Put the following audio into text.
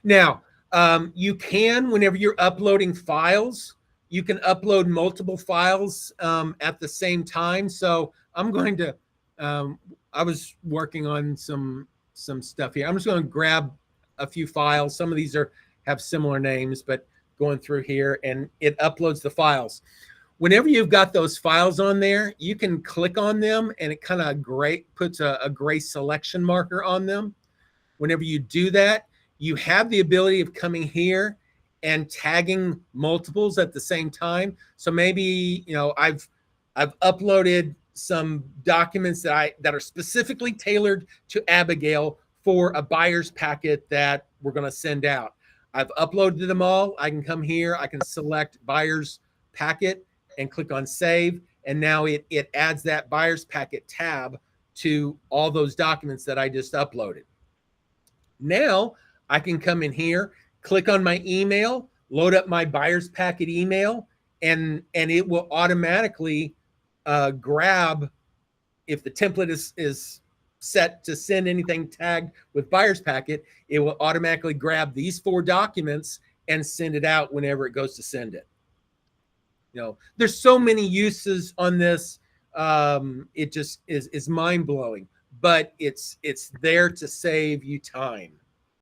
Now, you can, whenever you're uploading files, you can upload multiple files at the same time. So I'm going to, I was working on some stuff here. I'm just going to grab a few files. Some of these are have similar names, but going through here and it uploads the files. Whenever you've got those files on there, you can click on them and it kind of puts a gray selection marker on them. Whenever you do that, you have the ability of coming here and tagging multiples at the same time. So maybe, I've uploaded some documents that are specifically tailored to Abigail for a buyer's packet that we're going to send out. I've uploaded them all. I can come here, I can select buyer's packet and click on save. And now it adds that buyer's packet tab to all those documents that I just uploaded. Now I can come in here, click on my email, load up my buyer's packet email, and it will automatically grab, if the template is set to send anything tagged with buyer's packet, it will automatically grab these 4 documents and send it out whenever it goes to send it. There's so many uses on this. It just is mind blowing, but it's there to save you time.